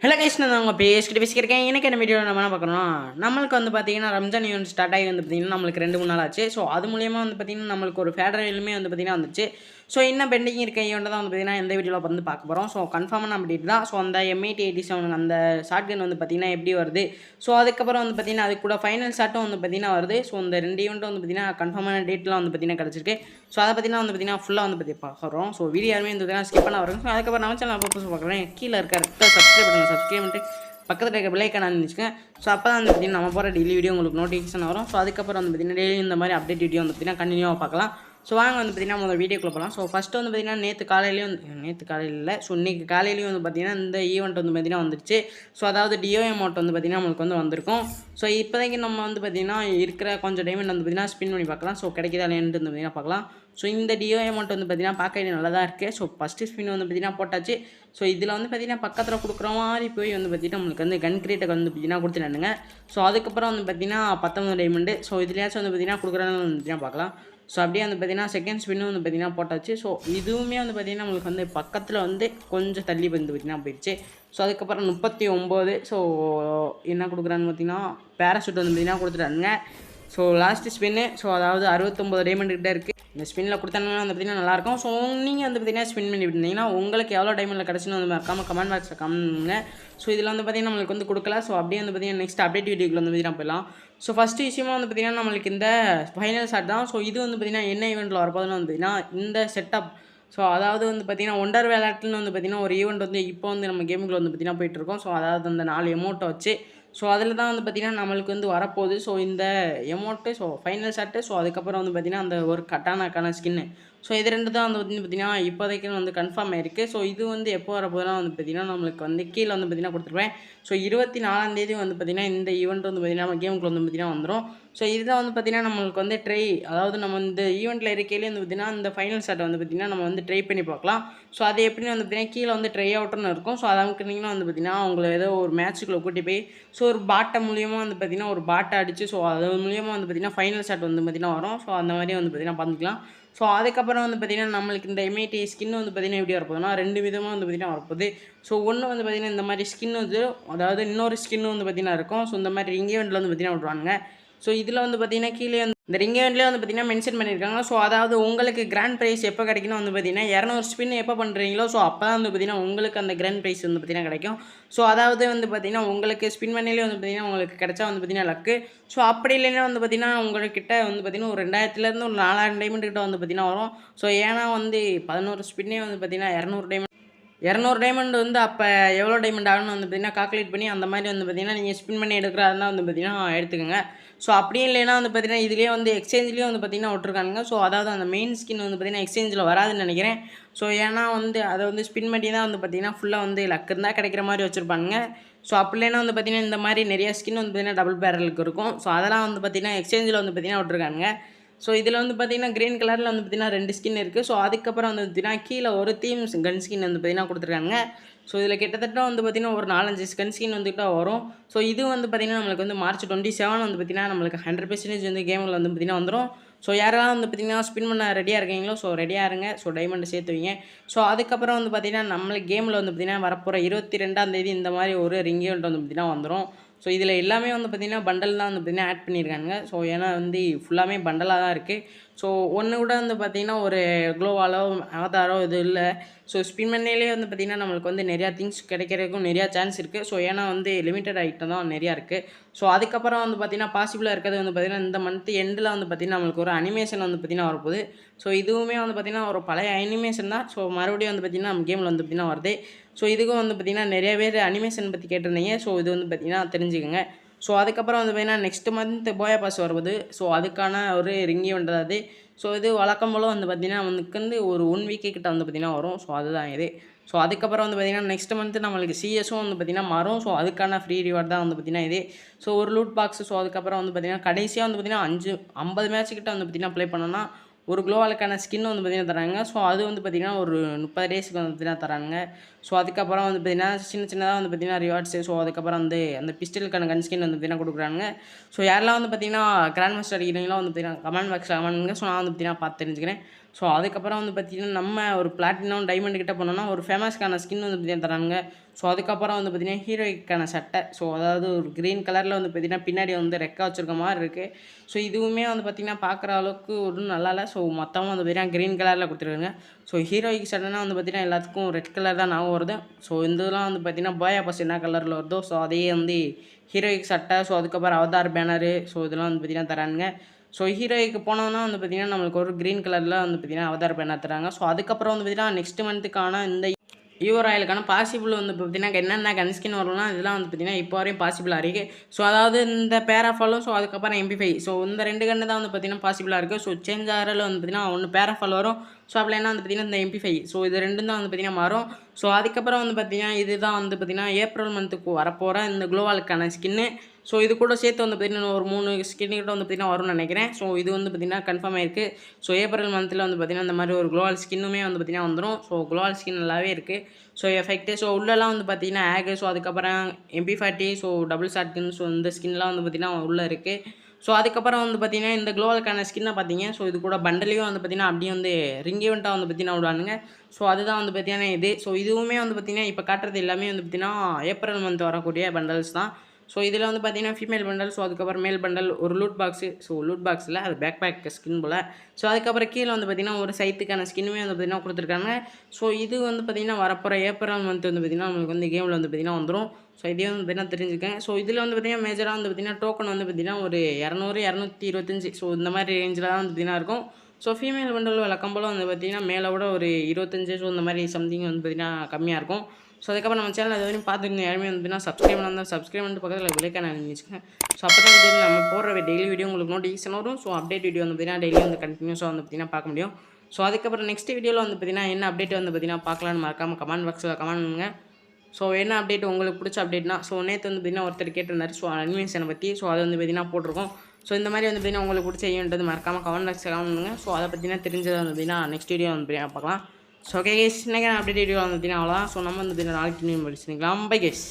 Hello guys, நான் உங்கள் பேசிக்கிட்டு எனக்கு என்ன வீடியோ நம்ம என்ன பார்க்குறோம்னா, நம்மளுக்கு வந்து பார்த்தீங்கன்னா ரம்ஜான் ஈவெண்ட் ஸ்டார்ட் ஆகி வந்து பார்த்தீங்கன்னா நம்மளுக்கு 2-3 நாள் ஆச்சு. ஸோ அது மூலியமாக வந்து பார்த்தீங்கன்னா நம்மளுக்கு ஒரு ஃபெடரலுமே வந்து பார்த்தீங்கன்னா வந்துச்சு. ஸோ இன்னும் பெண்டிங் இருக்க ஈவெண்ட் தான் வந்து பார்த்தீங்கன்னா இந்த வீடியோவில் வந்து பார்க்க போகிறோம். ஸோ கன்ஃபார்மான அப்டேட் தான். ஸோ அந்த M887 அந்த ஷார்ட் கன் வந்து பார்த்தீங்கன்னா எப்படி வருது. ஸோ அதுக்கப்புறம் வந்து பார்த்தீங்கன்னா அது கூட ஃபைனல் ஷாட்டும் வந்து பார்த்தீங்கன்னா வருது. ஸோ இந்த 2 ஈவெண்ட்டும் வந்து பார்த்தீங்கன்னா கன்ஃபார்மான டேட்லாம் வந்து பார்த்தீங்கன்னா கிடச்சிருக்கு. ஸோ அதை பற்றினா வந்து பார்த்தீங்கன்னா ஃபுல்லாக வந்து பற்றி பார்க்குறோம். ஸோ வீடியோ யாருமே வந்து பார்த்தீங்கன்னா ஸ்கிப் பண்ண வரும். ஸோ அதுக்கப்புறம் நம்ம சேனல் புதுசு பார்க்குறேன், கீழே இருக்க சப்ஸ்கிரைப் பண்ணுங்கள். சப்ஸ்கிரைப் பண்ணிட்டு பக்கத்தில் இருக்க பெல்லைக்கான இருந்துச்சுங்க. ஸோ அப்போ தான் வந்து பார்த்தீங்கன்னா நம்ம போகிற டெய்லி வீடியோ உங்களுக்கு நோட்டிஃபிகேஷன் வரும். ஸோ அதுக்கப்புறம் வந்து பார்த்தீங்கன்னா டெய்லி இந்த மாதிரி அப்டேட் வீடியோ வந்து பார்த்தீங்கன்னா கண்டினியூவாக பார்க்கலாம். ஸோ வாங்க வந்து பார்த்தீங்கன்னா முதல் வீடியோக்குள்ள போகலாம். ஸோ ஃபஸ்ட்டு வந்து பார்த்தீங்கன்னா நேற்று காலையில் இல்லை, ஸோ இன்றைக்கி காலையிலேயும் வந்து பார்த்தீங்கன்னா இந்த ஈவெண்ட் வந்து பார்த்தீங்கன்னா வந்துருச்சு. ஸோ அதாவது டிஓ அமௌண்ட் வந்து பார்த்தீங்கன்னா நம்மளுக்கு வந்து வந்திருக்கும். ஸோ இப்போதைக்கு நம்ம வந்து பார்த்தீங்கன்னா இருக்கிற கொஞ்சம் டைமண்ட் வந்து பார்த்தீங்கன்னா ஸ்பின் பண்ணி பார்க்கலாம். ஸோ கிடைக்குதா இல்லையான்ட்டு வந்து பார்த்தீங்கன்னா பார்க்கலாம். ஸோ இந்த டிஓ அமௌண்ட் வந்து பார்த்தீங்கன்னா பார்க்க நல்லா தான் இருக்குது. ஸோ ஃபஸ்ட்டு ஸ்பின் வந்து பார்த்தீங்கன்னா போட்டாச்சு. ஸோ இதில் வந்து பார்த்தீங்கன்னா பக்கத்தில் கொடுக்குற மாதிரி போய் வந்து பார்த்தீங்கன்னா நம்மளுக்கு வந்து கன் கிரேட்டை வந்து பார்த்தீங்கன்னா கொடுத்துட்டானுங்க. ஸோ அதுக்கப்புறம் வந்து பார்த்தீங்கன்னா 19 டைமண்டு. ஸோ இதுலையாச்சும் வந்து பார்த்தீங்கன்னா கொடுக்குறாங்கன்னு வந்து பார்த்தீங்கன்னா பார்க்கலாம். ஸோ அப்படியே வந்து பார்த்தீங்கன்னா செகண்ட் ஸ்பின்னும் வந்து பார்த்தீங்கன்னா போட்டாச்சு. ஸோ இதுவுமே வந்து பார்த்தீங்கன்னா நம்மளுக்கு வந்து பக்கத்தில் வந்து கொஞ்சம் தள்ளி வந்து பார்த்தீங்கன்னா போயிடுச்சு. ஸோ அதுக்கப்புறம் 39. ஸோ என்ன கொடுக்குறான்னு பார்த்தீங்கன்னா பேராஷூட் வந்து பார்த்தீங்கன்னா கொடுத்துட்டானுங்க. ஸோ லாஸ்ட்டு ஸ்பின்னு, ஸோ அதாவது 69 டைமண்ட் கிட்ட இருக்குது. இந்த ஸ்பின்னில் கொடுத்தாங்கன்னா வந்து பார்த்தீங்கன்னா நல்லாயிருக்கும். ஸோ நீங்கள் வந்து பார்த்தீங்கன்னா ஸ்பின் பண்ணி விட்டுருந்தீங்கன்னா உங்களுக்கு எவ்வளோ டைமில் கிடச்சுன்னு வந்து மறக்காமல் கமெண்ட் பாக்ஸில் கமெண்ட்டுங்க. ஸோ இதில் வந்து பார்த்தீங்கன்னா நம்மளுக்கு வந்து கொடுக்கல. ஸோ அப்படியே வந்து பார்த்தீங்கன்னா நெக்ஸ்ட் அப்டேட் வீடியோக்குள்ள வந்து பார்த்தீங்கன்னா போயிடலாம். ஸோ ஃபஸ்ட்டு விஷயமாக வந்து பார்த்தீங்கன்னா நம்மளுக்கு இந்த ஃபைனல் ஷாட் தான். ஸோ இது வந்து பார்த்தீங்கன்னா என்ன ஈவெண்ட்டில் வரப்போதுன்னு வந்து பார்த்தீங்கன்னா இந்த செட்டப். ஸோ அதாவது வந்து பார்த்தீங்கன்னா ஒண்டர் வேலட்னு வந்து பார்த்தீங்கன்னா ஒரு ஈவெண்ட் வந்து இப்போ வந்து நம்ம கேமுக்குள்ள வந்து பார்த்தீங்கன்னா போயிட்டுருக்கோம். ஸோ அதாவது அந்த 4 எமௌண்ட்டை வச்சு ஸோ அதில் தான் வந்து பார்த்திங்கன்னா நம்மளுக்கு வந்து வரப்போகுது. ஸோ இந்த amount, so final shot, so அதுக்கப்புறம் வந்து பார்த்திங்கன்னா அந்த ஒரு கட்டானாக்கான ஸ்கின்னு. ஸோ இது 2 தான் வந்து பார்த்திங்கன்னா இப்போதைக்கு வந்து கன்ஃபார்ம் ஆயிருக்கு. ஸோ இது வந்து எப்போ வரப்போகுதுன்னா வந்து பார்த்திங்கன்னா நம்மளுக்கு வந்து கீழே வந்து பார்த்திங்கன்னா கொடுத்துருவேன். ஸோ 24ஆம் தேதி வந்து பார்த்திங்கன்னா இந்த ஈவெண்ட் வந்து பார்த்திங்கன்னா நம்ம கேமுக்குள்ள வந்து பார்த்திங்கன்னா வந்துடும். ஸோ இதுதான் வந்து பார்த்திங்கன்னா நம்மளுக்கு வந்து அதாவது நம்ம இந்த ஈவெண்ட்டில் இருக்கையிலே வந்து பார்த்திங்கன்னா இந்த ஃபைனல் ஷாட்டை வந்து பார்த்திங்கன்னா நம்ம வந்து ட்ரை பண்ணி பார்க்கலாம். ஸோ அது எப்படின்னு வந்து பார்த்திங்கன்னா கீழே வந்து ட்ரை அவுட்னு இருக்கும். ஸோ அதை அமுக்குனீங்கன்னா வந்து பார்த்திங்கன்னா அவங்கள ஏதோ ஒரு மேட்ச்சுக்குள்ளே கூட்டி போய் ஸோ ஒரு பாட்டை மூலியமாக வந்து பார்த்திங்கன்னா ஒரு பாட்டை அடித்து ஸோ அது மூலியமாக வந்து பார்த்திங்கன்னா ஃபைனல் ஷாட் வந்து பார்த்திங்கன்னா வரும். ஸோ அந்த மாதிரி வந்து பார்த்திங்கன்னா பார்த்துக்கலாம். ஸோ அதுக்கப்புறம் வந்து பார்த்திங்கன்னா நம்மளுக்கு இந்த M80 ஸ்கின் வந்து பார்த்திங்கன்னா எப்படி வரப்போகுதுன்னா 2 விதமாக வந்து பார்த்திங்கன்னா வரப்போகுது. ஸோ ஒன்று வந்து பார்த்திங்கன்னா இந்த மாதிரி ஸ்கின் வந்து அதாவது இன்னொரு ஸ்கின் வந்து பார்த்திங்கன்னா இருக்கும். ஸோ இந்த மாதிரி ரிங் ஈவெண்ட்டில் வந்து பார்த்திங்கன்னா விட்ருவாங்க. ஸோ இதில் வந்து பார்த்திங்கன்னா கீழே இந்த ரிங் ஈவெண்ட்லேயே வந்து பார்த்திங்கன்னா மென்ஷன் பண்ணியிருக்காங்க. ஸோ அதாவது உங்களுக்கு கிராண்ட் ப்ரைஸ் எப்போ கிடைக்குன்னு வந்து பார்த்திங்கன்னா 200 ஸ்பின் எப்போ பண்ணுறீங்களோ ஸோ அப்போ தான் வந்து பார்த்திங்கன்னா உங்களுக்கு அந்த கிராண்ட் ப்ரைஸ் வந்து பார்த்திங்கன்னா கிடைக்கும். ஸோ அதாவது வந்து பார்த்திங்கன்னா உங்களுக்கு ஸ்பின் பண்ணிலே வந்து பார்த்திங்கன்னா உங்களுக்கு கிடைச்சா வந்து பார்த்திங்கன்னா லக்கு. ஸோ அப்படி இல்லைன்னா வந்து பார்த்திங்கன்னா உங்கள்கிட்ட வந்து பார்த்திங்கன்னா ஒரு 2000லேருந்து ஒரு 4000 டைமண்ட் கிட்ட வந்து பார்த்திங்கன்னா வரும். ஸோ ஏன்னா வந்து 11 ஸ்பின்னே வந்து பார்த்திங்கன்னா 200 டைமண்ட் வந்து அப்போ எவ்வளோ டைமண்ட் ஆகணும்னு வந்து பார்த்திங்கன்னா கால்குலேட் பண்ணி அந்த மாதிரி வந்து பார்த்திங்கன்னா நீங்கள் ஸ்பின் பண்ணி எடுக்கிறதா வந்து பார்த்திங்கன்னா எடுத்துக்கோங்க. ஸோ அப்படியும் இல்லைன்னா வந்து பார்த்திங்கன்னா இதுலேயே வந்து எக்ஸ்சேஞ்சிலேயே வந்து பார்த்திங்கன்னா விட்ருக்கானுங்க. ஸோ அதாவது அந்த மெயின் ஸ்கின் வந்து பார்த்திங்கன்னா எக்ஸ்சேஞ்சில் வராதுன்னு நினைக்கிறேன். ஸோ ஏன்னா வந்து அதை வந்து ஸ்பின் பண்ணி தான் வந்து பார்த்திங்கன்னா ஃபுல்லாக வந்து லக் இருந்தால் கிடைக்கிற மாதிரி வச்சுருப்பாங்க. ஸோ அப்படி இல்லைன்னா வந்து பார்த்திங்கன்னா இந்த மாதிரி நிறைய ஸ்கின் வந்து பார்த்திங்கன்னா டபுள் பேரலுக்கு இருக்கும். ஸோ அதெல்லாம் வந்து பார்த்திங்கன்னா எக்ஸ்சேஞ்சில் வந்து பார்த்திங்கன்னா விட்ருக்காங்க. ஸோ இதில் வந்து பார்த்திங்கன்னா க்ரீன் கலரில் வந்து பார்த்திங்கன்னா 2 ஸ்கின் இருக்குது. ஸோ அதுக்கப்புறம் வந்து பார்த்திங்கன்னா கீழே ஒரு தீம் கன் ஸ்கின் வந்து பார்த்திங்கன்னா கொடுத்துருக்காங்க. ஸோ இதில் கிட்டத்தட்ட வந்து பார்த்திங்கன்னா ஒரு 4-5 கன் ஸ்கின் வந்துக்கிட்ட வரும். ஸோ இது வந்து பார்த்திங்கன்னா நம்மளுக்கு வந்து March 27 வந்து பார்த்திங்கன்னா நம்மளுக்கு 100% வந்து கேமில் வந்து பார்த்திங்கன்னா வந்துடும். ஸோ யாரெல்லாம் வந்து பார்த்திங்கன்னா ஸ்பின் பண்ண ரெடியாக இருக்கீங்களோ ஸோ ரெடியாக இருங்க. ஸோ டைமண்ட் சேர்த்து வைங்க. ஸோ அதுக்கப்புறம் வந்து பார்த்திங்கன்னா நம்மளுக்கு கேமில் வந்து பார்த்திங்கன்னா வரப்போகிற 22ஆம் தேதி இந்த மாதிரி ஒரு ரிங் ஈவெண்ட் வந்து பார்த்திங்கன்னா வந்துடும். ஸோ இதில் எல்லாமே வந்து பார்த்திங்கன்னா பண்டல் தான் வந்து பார்த்திங்கன்னா ஆட் பண்ணியிருக்காங்க. ஸோ ஏன்னா வந்து ஃபுல்லாமே பண்டலாக தான் இருக்குது. ஸோ ஒன்று கூட வந்து பார்த்திங்கன்னா ஒரு க்ளோவாலோ அவதாரோ இது இல்லை. ஸோ ஸ்பின் பண்ணையிலே வந்து பார்த்திங்கன்னா நம்மளுக்கு வந்து நிறையா திங்ஸ் கிடைக்கிறதுக்கும் நிறையா சான்ஸ் இருக்குது. ஸோ ஏன்னா வந்து லிமிட்டட் ஐட்டம் தான் நிறையா இருக்குது. ஸோ அதுக்கப்புறம் வந்து பார்த்திங்கன்னா பாசிபிளாக இருக்கிறது வந்து பார்த்திங்கன்னா இந்த மந்த் எண்டில் வந்து பார்த்திங்கன்னா நம்மளுக்கு ஒரு அனிமேஷன் வந்து பார்த்திங்கன்னா வரப்போகுது. ஸோ இதுவுமே வந்து பார்த்திங்கன்னா ஒரு பழைய அனிமேஷன் தான். ஸோ மறுபடியும் வந்து பார்த்திங்கன்னா நம்ம கேமில் வந்து பார்த்திங்கன்னா வருது. ஸோ இதுக்கும் வந்து பார்த்திங்கன்னா நிறைய பேர் அனிமேஷன் பற்றி கேட்டிருந்தீங்க. ஸோ இது வந்து பார்த்திங்கன்னா தெரிஞ்சுக்கோங்க. ஸோ அதுக்கப்புறம் வந்து பார்த்திங்கன்னா நெக்ஸ்ட் மந்த் போயா பாஸ் வருவது. ஸோ அதுக்கான ஒரு ரிங் ஈவெண்ட் அது. ஸோ இது வழக்கம் போல் வந்து பார்த்திங்கன்னா நமக்கு வந்து ஒரு 1 வீக்கு கிட்ட வந்து பார்த்திங்கன்னா வரும். ஸோ அதுதான் இது. ஸோ அதுக்கப்புறம் வந்து பார்த்திங்கன்னா நெக்ஸ்ட் மந்த்து நம்மளுக்கு சிஎஸும் வந்து பார்த்திங்கன்னா மாறும். ஸோ அதுக்கான ஃப்ரீ ரிவார்ட் தான் வந்து பார்த்திங்கன்னா இது. ஸோ ஒரு லூட் பாக்ஸ். ஸோ அதுக்கப்புறம் வந்து பார்த்திங்கன்னா கடைசியாக வந்து பார்த்திங்கன்னா 50 மேட்ச் கிட்ட வந்து பார்த்திங்கன்னா ப்ளே பண்ணோன்னா ஒரு க்ளோவாலுக்கான ஸ்கின் வந்து பார்த்திங்கன்னா தராங்க. ஸோ அது வந்து பார்த்திங்கன்னா ஒரு 30 டேஸ்க்கு வந்து பார்த்திங்கன்னா தராங்க. ஸோ அதுக்கப்புறம் வந்து பார்த்திங்கன்னா சின்னதாக வந்து பார்த்திங்கன்னா ரிவார்ட்ஸு. ஸோ அதுக்கப்புறம் வந்து அந்த பிஸ்டலுக்கான கன் ஸ்கின் வந்து பார்த்திங்கன்னா கொடுக்குறாங்க. ஸோ யாரெல்லாம் வந்து பார்த்திங்கன்னா கிராண்ட் மாஸ்டர் அடிக்கிறீங்களோ வந்து பார்த்திங்கன்னா கமெண்ட் பாக்ஸில் கமெண்ட் பண்ணுங்க. ஸோ நான் வந்து பார்த்திங்கன்னா பார்த்து தெரிஞ்சுக்கிறேன். ஸோ அதுக்கப்புறம் வந்து பார்த்திங்கன்னா நம்ம ஒரு பிளாட்டினம் டைமண்ட் கிட்ட போனோம்னா ஒரு ஃபேமஸ்க்கான ஸ்கின் வந்து பார்த்திங்கன்னா தராங்க. ஸோ அதுக்கப்புறம் வந்து பார்த்திங்கன்னா ஹீரோய்க்கான சட்டை. ஸோ அதாவது ஒரு க்ரீன் கலரில் வந்து பார்த்திங்கன்னா பின்னாடி வந்து ரெக்கை வச்சுருக்க மாதிரி இருக்குது. ஸோ இதுவுமே வந்து பார்த்திங்கன்னா பார்க்குற அளவுக்கு ஒன்றும் நல்லா இல்லை. ஸோ மொத்தமாக வந்து பார்த்திங்கன்னா க்ரீன் கலரில் கொடுத்துருக்காங்க. ஸோ ஹீரோய்க்கு சட்டைனா வந்து பார்த்திங்கன்னா எல்லாத்துக்கும் ரெட் கலர் தான் ஞாபகம் வருது. ஸோ இந்த இதெல்லாம் வந்து பார்த்திங்கன்னா பாயா பஸ் என்ன கலரில் வருதோ ஸோ அதையே வந்து ஹீரோய்க்கு சட்டை. ஸோ அதுக்கப்புறம் அவதார் பேனரு. ஸோ இதெல்லாம் வந்து பார்த்திங்கன்னா தரானுங்க. ஸோ ஹீரோய்க்கு போனோம்னா வந்து பார்த்திங்கன்னா நம்மளுக்கு ஒரு க்ரீன் கலரில் வந்து பார்த்திங்கன்னா அவதார் பேனர் தராங்க. ஸோ அதுக்கப்புறம் வந்து பார்த்திங்கன்னா நெக்ஸ்ட் மந்த்துக்கான இந்த ஈவோ ராயலுக்கான பாசிபிள் வந்து பார்த்திங்கன்னா என்னென்ன கன்ஸ்கின் வரும்னா இதெல்லாம் வந்து பார்த்திங்கன்னா இப்போ வரையும் பாசிபிளாக இருக்குது. ஸோ அதாவது இந்த பேராஃபாலும் ஸோ அதுக்கப்புறம் MP5 ஸோ இந்த 2 கன்று தான் வந்து பார்த்திங்கன்னா பாசிபிளாக இருக்குது. ஸோ சேஞ்ச் ஆகிறல வந்து பார்த்திங்கன்னா ஒன்று பேராஃபால் வரும். ஸோ அப்படி என்ன வந்து பார்த்திங்கன்னா இந்த MP5 ஸோ இது 2 தான் வந்து பார்த்திங்கன்னா மாறும். ஸோ அதுக்கப்புறம் வந்து பார்த்திங்கன்னா இதுதான் வந்து பார்த்திங்கன்னா ஏப்ரல் மந்த்துக்கு வரப்போகிற இந்த குளோவாலுக்கான ஸ்கின்னு. ஸோ இது கூட சேர்த்து வந்து பார்த்திங்கன்னா ஒரு 3 ஸ்கின் கிட்ட வந்து பார்த்திங்கன்னா வரும்னு நினைக்கிறேன். ஸோ இது வந்து பார்த்திங்கன்னா கன்ஃபார்ம் ஆயிருக்கு. ஸோ ஏப்ரல் மந்த்தில் வந்து பார்த்திங்கன்னா இந்த மாதிரி ஒரு குளோவால் ஸ்கின்னுமே வந்து பார்த்திங்கன்னா வந்துடும். ஸோ குளோவால் ஸ்கின் நல்லாவே இருக்குது. ஸோ எஃபெக்ட்டு ஸோ உள்ளெல்லாம் வந்து பார்த்திங்கன்னா ஆகு. ஸோ அதுக்கப்புறம் MP40 so double shotgun so இந்த ஸ்கின்லாம் வந்து பார்த்திங்கன்னா உள்ளே இருக்குது. ஸோ அதுக்கப்புறம் வந்து பார்த்திங்கன்னா இந்த குளோவாலுக்கான ஸ்கின்னை பார்த்தீங்க. ஸோ இது கூட பண்டலையும் வந்து பார்த்திங்கன்னா அப்படியே வந்து ரிங் ஈவெண்ட்டாக வந்து பார்த்திங்கன்னா விடுவானுங்க. ஸோ அதுதான் வந்து பார்த்திங்கன்னா இது. ஸோ இதுவுமே வந்து பார்த்திங்கன்னா இப்போ காட்டுறது எல்லாமே வந்து பார்த்திங்கன்னா ஏப்ரல் மந்த் வரக்கூடிய பண்டல்ஸ் தான். ஸோ இதில் வந்து பார்த்திங்கன்னா ஃபீமேல் பண்டல். ஸோ அதுக்கப்புறம் மேல் பண்டல் ஒரு லூட் பாக்ஸு. ஸோ லூட் பாக்ஸில் அது பேக் பேக் ஸ்கின் போல். ஸோ அதுக்கப்புறம் கீழே வந்து பார்த்திங்கன்னா ஒரு சைத்துக்கான ஸ்கின்னுமே வந்து பார்த்திங்கன்னா கொடுத்துருக்காங்க. ஸோ இது வந்து பார்த்திங்கன்னா வரப்போகிற ஏப்ரல் மந்த் வந்து பார்த்திங்கன்னா நம்மளுக்கு வந்து கேமில் வந்து பார்த்திங்கன்னா வந்துடும். ஸோ இதே வந்து பார்த்திங்கன்னா தெரிஞ்சுக்கேன். ஸோ இதில் வந்து பார்த்திங்கன்னா மேஜராக வந்து பார்த்திங்கன்னா டோக்கன் வந்து பார்த்திங்கன்னா ஒரு 200 225 ஸோ இந்த மாதிரி ரேஞ்சில் தான் வந்து பார்த்திங்கன்னா இருக்கும். ஸோ ஃபீமேல் பண்டல் வழக்கம் போல் வந்து பார்த்திங்கன்னா மேலே விட ஒரு 25 ஸோ இந்த மாதிரி சம்திங் வந்து பார்த்திங்கன்னா கம்மியாக இருக்கும். ஸோ அதுக்கப்புறம் நம்ம சேனல் அது வரையும் பார்த்துருந்தேன் யாருமே வந்து பார்த்தீங்கன்னா சப்ஸ்கிரைப் பண்ணால் சப்ஸ்கிரைப் பண்ணிட்டு பக்கத்தில் விலைக்கான நினச்சிக்கேன். ஸோ அப்போ தான் வந்து நம்ம போடுற டெய்லி வீடியோ உங்களுக்கு நோட்டிஃபிகேஷன் வரும். ஸோ அப்டேட் வீடியோ வந்து பார்த்திங்கன்னா டெய்லி வந்து கண்டினியூஸாக வந்து பார்த்திங்கன்னா பார்க்க முடியும். ஸோ அதுக்கப்புறம் நெக்ஸ்ட் வீடியோவில் வந்து பார்த்திங்கன்னா என்ன அப்டேட் வந்து பார்த்திங்கன்னா பார்க்கலான்னு மறக்காமல் கமெண்ட் பாக்ஸில் கமெண்ட் பண்ணுங்க. ஸோ என்ன அப்டேட் உங்களுக்கு பிடிச்ச அப்டேட்னா ஸோ நேற்று வந்து பார்த்திங்கன்னா ஒருத்தர் கேட்டிருந்தார். ஸோ அனிமேஷனை பற்றி ஸோ அதை வந்து பார்த்திங்கன்னா போட்டிருக்கோம். ஸோ இந்த மாதிரி வந்து பார்த்திங்கன்னா உங்களுக்கு பிடிச்ச ஈவெண்ட் வந்து மறக்காமல் கமெண்ட் பாக்ஸில் கமெண்ட் பண்ணுங்கள். ஸோ அதை பற்றினா தெரிஞ்சதை வந்து பார்த்திங்கன்னா நெக்ஸ்ட் வீடியோ வந்து பார்த்திங்கன்னா பார்க்கலாம். ஸோ ஓகே கேஸ் இன்னைக்கு அப்டேட் வீடியோ வந்து பார்த்திங்கன்னா அவ்வளோதான். ஸோ நம்ம வந்து பார்த்திங்கன்னா நாளைக்கு நியூ படிச்சுக்கலாம். Bye case.